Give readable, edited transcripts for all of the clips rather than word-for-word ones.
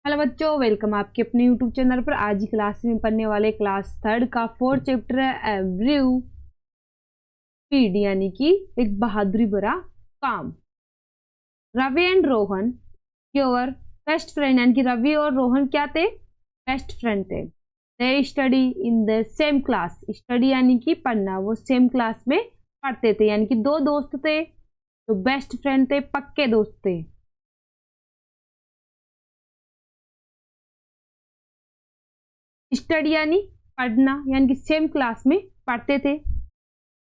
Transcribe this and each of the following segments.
Hello बच्चों, welcome आपके अपने यूट्यूब चैनल पर। आज की क्लास में पढ़ने वाले क्लास थर्ड का फोर्थ चैप्टर है एवरी स्पीड, यानी कि एक बहादुरी भरा काम। Ravi and Rohan your best friend, यानी कि रवि और रोहन क्या थे? बेस्ट फ्रेंड थे। They study in the same class. Study यानी कि पढ़ना, वो सेम क्लास में पढ़ते थे, यानी कि दो दोस्त थे तो बेस्ट फ्रेंड थे, पक्के दोस्त थे। स्टडी यानी पढ़ना, यानी कि सेम क्लास में पढ़ते थे।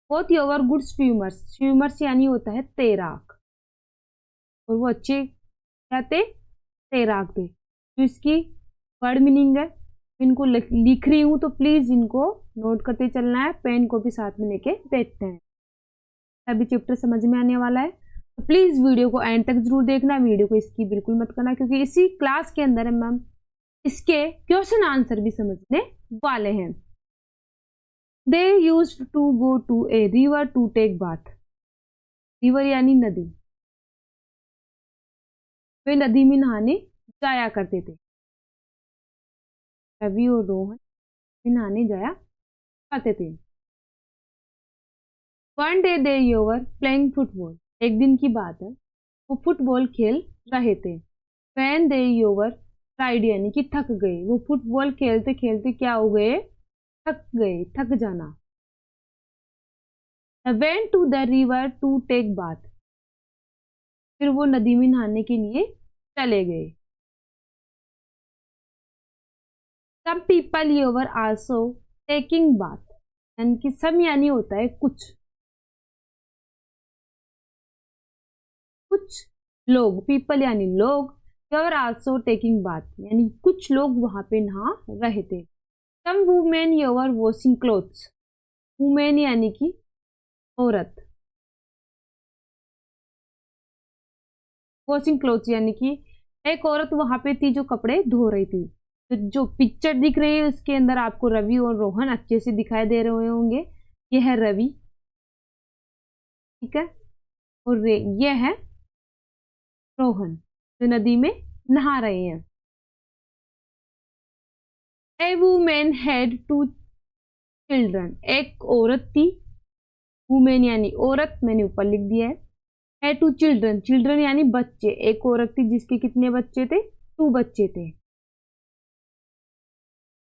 Both your good swimmers. Swimmers यानी होता है तैराक, और वो अच्छे क्या थे? तैराक थे। तो इसकी वर्ड मीनिंग है, इनको लिख रही हूं तो प्लीज इनको नोट करते चलना है, पेन को भी साथ में लेके बैठते हैं, तभी चैप्टर समझ में आने वाला है। तो प्लीज वीडियो को एंड तक जरूर देखना, वीडियो को इसकी बिल्कुल मत करना, क्योंकि इसी क्लास के अंदर मैम इसके क्वेश्चन आंसर भी समझने वाले हैं। They used to go to a river to take bath. River यानी नदी, वे नदी में नहाने जाया करते थे। रवि और रोहन नहाने जाया करते थे। One day they your playing football. एक दिन की बात है, वो फुटबॉल खेल रहे थे। वैन दे यूवर टाइड यानी कि थक गए। वो फुटबॉल खेलते खेलते क्या हो गए? थक गए, थक जाना। Went to the river to take bath. फिर वो नदी में नहाने के लिए चले गए। Some people were also taking bath, यानी कि सम यानी होता है कुछ, कुछ लोग। पीपल यानी लोग, यूवर आल्सो टेकिंग बाथ यानी कुछ लोग वहां पे नहा रहे थे। Some women were washing clothes. Women यानी कि औरत, वॉशिंग क्लोथ्स यानी कि एक औरत वहां पे थी जो कपड़े धो रही थी। तो जो पिक्चर दिख रही है उसके अंदर आपको रवि और रोहन अच्छे से दिखाई दे रहे होंगे। ये है रवि, ठीक है, और ये है रोहन जो नदी में नहा रहे हैं। ए वुमेन हैड टू चिल्ड्रन। एक औरत थी। वुमेन यानी औरत, मैंने ऊपर लिख दिया है। है टू चिल्ड्रन, चिल्ड्रन यानी बच्चे। एक औरत थी जिसके कितने बच्चे थे? 2 बच्चे थे।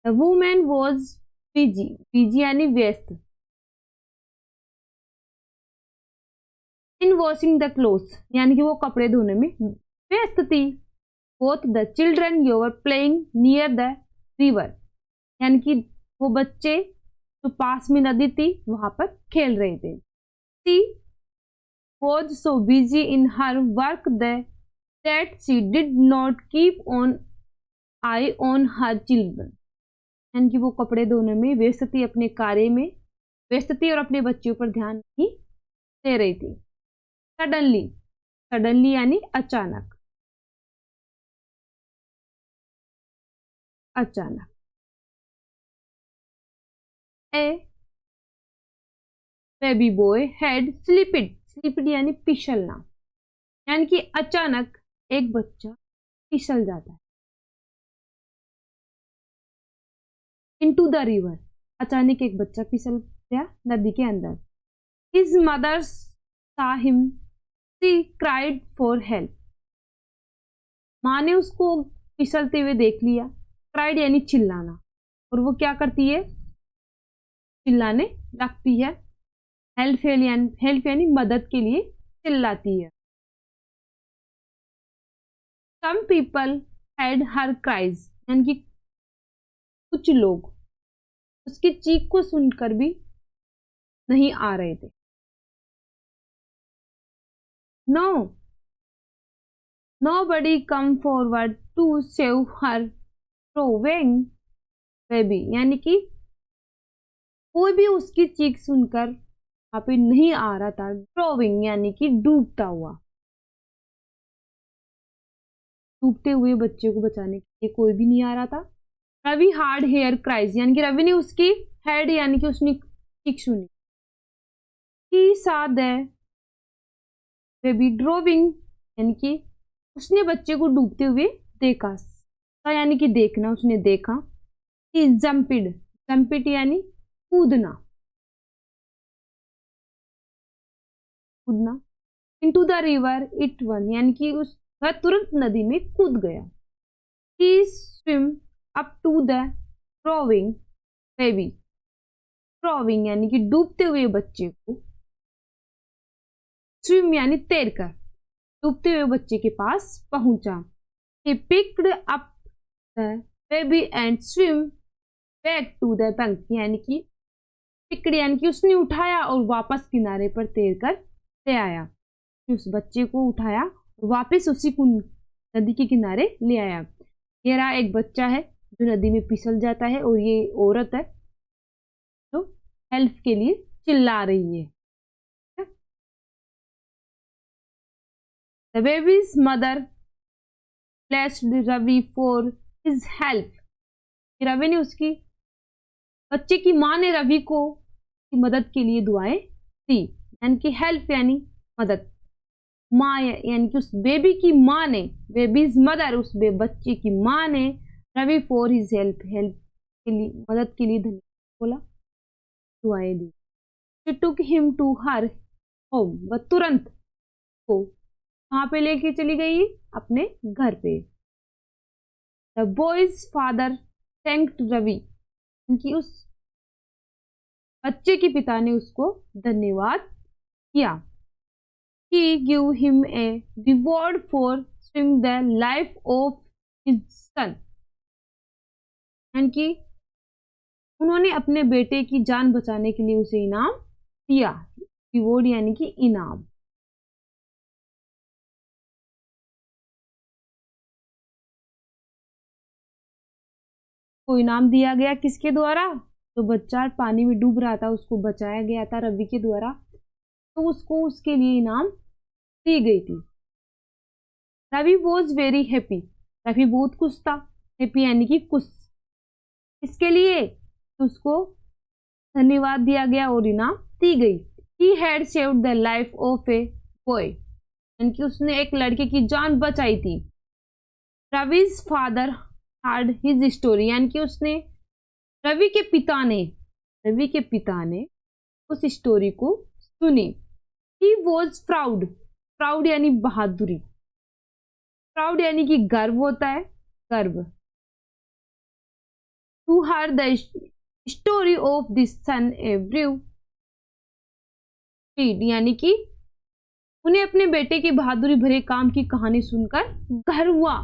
The women was busy. Busy यानी व्यस्त। इन वॉशिंग द क्लोथ्स यानी कि वो कपड़े धोने में व्यस्त थी। Both the children your playing near the river, यानी कि वो बच्चे जो पास में नदी थी वहां पर खेल रहे थे। She was so busy in her work that she did not keep on eye on her children, यानी कि वो कपड़े धोने में व्यस्त थी, अपने कार्य में व्यस्त थी और अपने बच्चों पर ध्यान नहीं दे रही थी। सडनली, सडनली यानी अचानक, अचानक। ए बेबी बॉय हैड स्लिपिड। स्लिपिड यानी फिसलना, यानी कि अचानक एक बच्चा फिसल जाता है। इनटू द रिवर, अचानक एक बच्चा फिसल गया नदी के अंदर। हिज मदर सा him, she cried for help. माँ ने उसको फिसलते हुए देख लिया। क्राइड यानी चिल्लाना, और वो क्या करती है? चिल्लाने लगती है। हेल्प यानी मदद के लिए चिल्लाती है। Some people had her cries, यानी कि कुछ लोग उसकी चीख को सुनकर भी नहीं आ रहे थे। No, nobody come forward to save her drowning baby, यानी कि कोई भी उसकी चीख सुनकर वहां पे नहीं आ रहा था। क्रोविंग यानी कि डूबता हुआ, डूबते हुए बच्चे को बचाने के लिए कोई भी नहीं आ रहा था। रवि हार्ड हेयर क्राइज, यानी कि रवि ने उसकी हेड यानी कि उसने चीख सुनी। ही सा द बेबी ड्रोविंग, यानी कि उसने बच्चे को डूबते हुए देखा। सा यानी कि देखना, उसने देखा। ही जंपिड, जंपिड यानी कूदना, कूदना। Into the river at once, यानी कि वह तुरंत नदी में कूद गया। He swim up to the drowning baby, drowning यानी कि डूबते हुए बच्चे को, स्विम यानी तैरकर, डूबते हुए बच्चे के पास पहुंचा। He picked up the baby and swim back to the bank, यानी कि पिकड़ यानी कि उसने उठाया और वापस किनारे पर तैरकर ले आया। उस बच्चे को उठाया और वापस उसी को नदी के किनारे ले आया। ये रहा एक बच्चा है जो नदी में फिसल जाता है, और ये औरत है जो हेल्प के लिए चिल्ला रही है। The baby's mother blessed Ravi for his help. Ravi ने उसकी, बच्चे की माँ ने रवि को की मदद के लिए दुआएं दी, यानी कि हेल्प यानी मदद। माँ यानी कि उस बेबी की माँ ने, बेबीज मदर उस बच्चे की माँ ने Ravi for his help, help के लिए, मदद के लिए धन्यवाद बोला, दुआएं दी। She took him to her home, वह तुरंत को कहाँ पे लेके चली गई, अपने घर पे। The boy's father thanked Ravi, क्योंकि उस बच्चे के पिता ने उसको धन्यवाद किया। He gave him a reward for saving the life of his son, यानी कि उन्होंने अपने बेटे की जान बचाने के लिए उसे इनाम दिया। रिवॉर्ड यानी कि इनाम। को इनाम दिया गया किसके द्वारा, जो बच्चा पानी में डूब रहा था उसको बचाया गया था रवि के द्वारा, तो उसको उसके लिए इनाम दी गई थी। Ravi was very happy, Ravi बहुत खुश था। हैप्पी यानी कि खुश, इसके लिए उसको धन्यवाद दिया गया और इनाम दी गई। He had saved the life of a boy, यानी कि उसने एक लड़के की जान बचाई थी। रवि's फादर had his story, यानी कि उसने, रवि के पिता ने उस स्टोरी को सुनी। He was proud, प्राउड यानी बहादुरी, प्राउड यानी कि गर्व होता है, गर्व। To hear the story of this son every read, यानी कि उन्हें अपने बेटे के बहादुरी भरे काम की कहानी सुनकर गर्व हुआ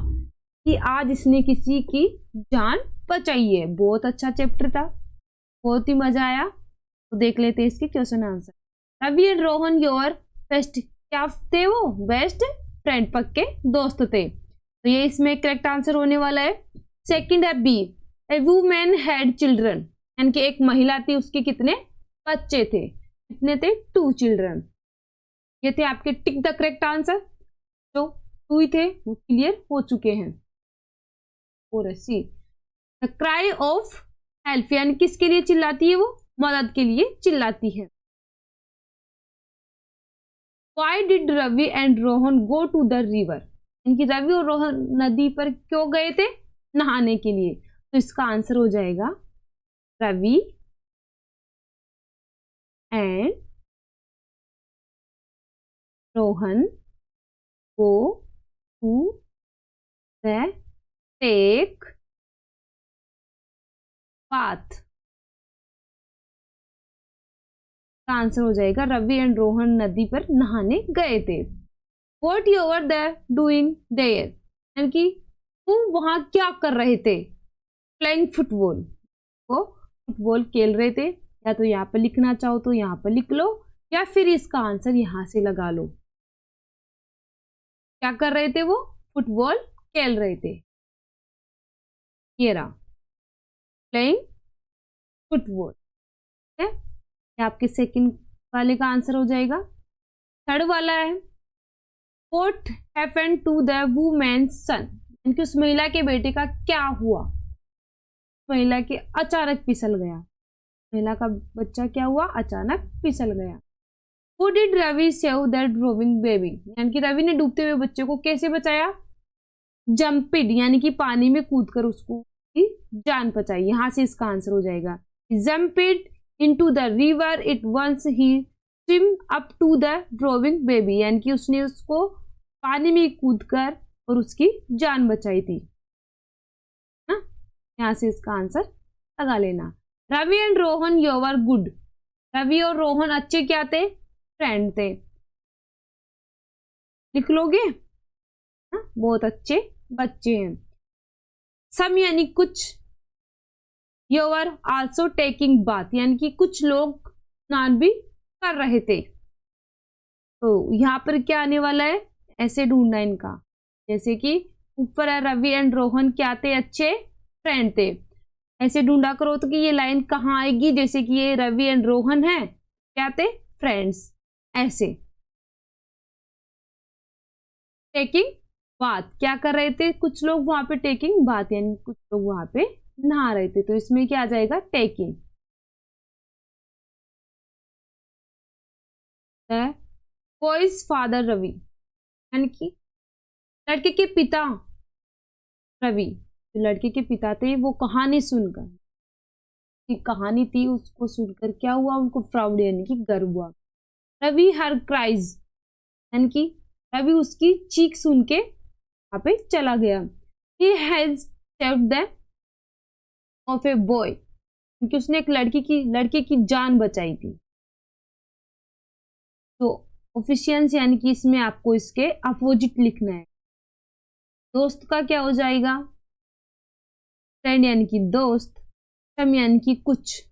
कि आज इसने किसी की जान बचाई है। बहुत अच्छा चैप्टर था, बहुत ही मजा आया। तो देख लेते हैं इसके question answer. Ravi and Rohan your best, क्या थे वो, बेस्ट फ्रेंड, पक्के दोस्त थे। तो ये इसमें करेक्ट आंसर होने वाला है। सेकंड है B, a women had children, यानी कि एक महिला थी, उसके कितने बच्चे थे, कितने थे, 2 चिल्ड्रन। ये थे आपके टिक द करेक्ट आंसर, जो 2 ही थे वो क्लियर हो चुके हैं। और सी, द क्राई ऑफ हेल्प, यानी किसके लिए चिल्लाती है वो, मदद के लिए चिल्लाती है। Why did Ravi and Rohan go to the river, यानी कि रवि और रोहन नदी पर क्यों गए थे, नहाने के लिए। तो इसका आंसर हो जाएगा Ravi and Rohan go to the take bath, का आंसर हो जाएगा रवि एंड रोहन नदी पर नहाने गए थे। What you were there doing there, यानी कि तुम वहां क्या कर रहे थे, प्लेइंग फुटबॉल, वो फुटबॉल खेल रहे थे। या तो यहाँ पर लिखना चाहो तो यहाँ पर लिख लो, या फिर इसका आंसर यहां से लगा लो। क्या कर रहे थे वो, फुटबॉल खेल रहे थे। ये रहा प्लेइंग फुटबॉल है, ये आपके सेकंड वाले का आंसर हो जाएगा। थर्ड वाला है, what happened to the woman's son, यानी उस महिला के बेटे का क्या हुआ, महिला के अचानक फिसल गया, महिला का बच्चा क्या हुआ, अचानक फिसल गया। Who did Ravi save that drowning baby, यानी कि रवि ने डूबते हुए बच्चे को कैसे बचाया, जंपिड यानी कि पानी में कूद कर उसको जान बचाई। यहां से इसका आंसर हो जाएगा jumped into the river at once he swim up to the drowning baby, यानी कि उसने उसको पानी में कूद कर और उसकी जान बचाई थी ना। यहां से इसका आंसर लगा लेना। Ravi and Rohan you are good, Ravi और रोहन अच्छे क्या थे, फ्रेंड थे। लिख लोगे ना, बहुत अच्छे बच्चे हैं। सम यानी कुछ, you are also taking bath यानी कि कुछ लोग स्नान भी कर रहे थे। तो यहां पर क्या आने वाला है, ऐसे ढूंढना इनका, जैसे कि ऊपर है रवि एंड रोहन क्या थे, अच्छे फ्रेंड थे। ऐसे ढूंढा करो तो कि ये लाइन कहाँ आएगी, जैसे कि ये रवि एंड रोहन है क्या थे, फ्रेंड्स। ऐसे टेकिंग बात क्या कर रहे थे, कुछ लोग वहां पे टेकिंग बात यानी कुछ लोग वहां पे नहा रहे थे। तो इसमें क्या आ जाएगा, टेकिंग। बॉयज फादर रवि यानी कि लड़के के पिता रवि, जो लड़के के पिता थे वो कहानी सुनकर, कहानी थी उसको सुनकर क्या हुआ, उनको प्राउड यानी कि गर्व हुआ। रवि हर क्राइज यानी कि रवि उसकी चीख सुन के वहां पे चला गया। He has saved the of a boy, क्योंकि उसने एक लड़के की जान बचाई थी। तो ऑफिशियंस यानी कि इसमें आपको इसके अपोजिट लिखना है। दोस्त का क्या हो जाएगा, फ्रेंड यानी कि दोस्त, सम यानी कि कुछ,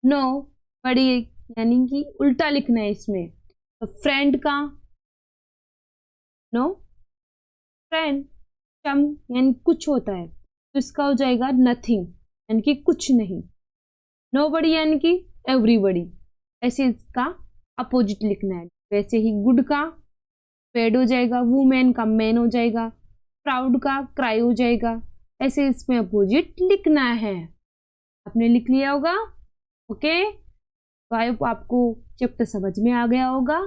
नो बड़ी यानी कि उल्टा लिखना है इसमें। तो फ्रेंड का नो फ्रेंड, सम यानी कुछ होता है तो इसका हो जाएगा नथिंग यानी कि कुछ नहीं। नोबडी यानी कि एवरीबडी, ऐसे इसका अपोजिट लिखना है। वैसे ही गुड का बैड हो जाएगा, वुमेन का मैन हो जाएगा, प्राउड का क्राई हो जाएगा। ऐसे इसमें अपोजिट लिखना है। आपने लिख लिया होगा, ओके। तो आई होप आपको चैप्टर समझ में आ गया होगा।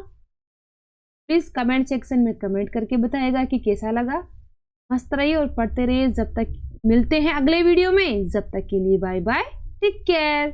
प्लीज कमेंट सेक्शन में कमेंट करके बताएगा कि कैसा लगा। मस्त रहिए और पढ़ते रहिए। जब तक मिलते हैं अगले वीडियो में, जब तक के लिए बाय बाय, टेक केयर।